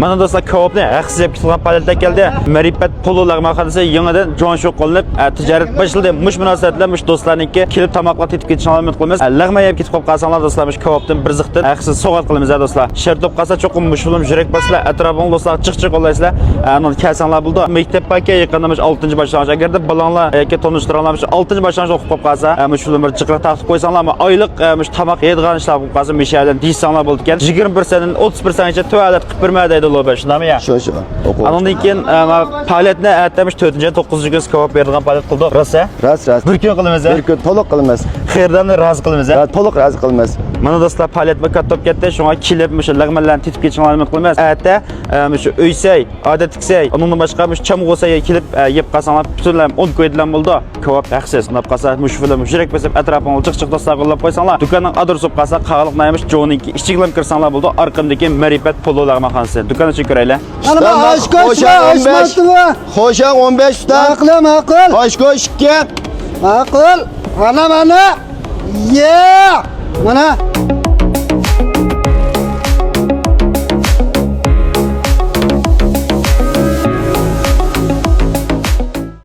Mana do'stlar, kavobni haqsiz yeb ketgan palatda keldi. Marifat pololar mahallasi yangidan jonshok qilinib, tijorat boshlandi. Mush munosabatlar mush do'stlarniki kelib tamoqlar tetib ketishini umid qilamiz. Lag'ma yeb ketib qolsanlar do'stlar, mush kavobdan bir ziqdan haqsiz sovg'at qilamiz do'stlar. Shertib qolsa cho'qim mushulum yurak baslar, atrofing do'stlar chiq-chiq qo'llaysizlar. Ani kelsanlar bo'ldi. Maktab paka yaqinda 6-boshlang'ich. Agarda balanglar yoki tanishtirganlar 6-boshlang'ich o'qib qolsa, mushulum bir chiqra taqib qo'ysanlarmi, oylik mush tamoq yeydigan ishlar qilib qolsa, mishadan deysanlar bo'ldi ekan. 20%dan 30%gacha tuvalet qilib bermaydi loba shundami ya? Shu. Andan keyin faoliyatni atamish 4-9 kun kavob bergan faoliyat qildi. Rosa? Ras. Bir kun qilamiz. Bir kun to'liq qilamiz. Xayrdan rozi qilamiz. To'liq rozi qilamiz. Mana do'stlar, faoliyat katta ketdi. Shunga kelib mushu lag'manlarni tetib ketishini umid qilamiz. Atda mushu uysay, odat tiksay, undan boshqa mush chamg'osay kelib yeb qolsanlar, butunlay 10 qo'ydilan bo'ldi. Kavob haqsiz. Unab qolsa mush film yurak basib atrofini chiq-chiq do'stlar qo'llab qo'ysanlar, do'konning adresi qolsa, qag'liq naymish jo'niki ichkilam kirsanlar bo'ldi. Arqimdagi Marifat pololar mahallasi. Do'konni chekaraylar. Ana Xo'sha 15 ta. Ma'qul. Oshkosh 2. Ma'qul. Mana. Yeah! Mana.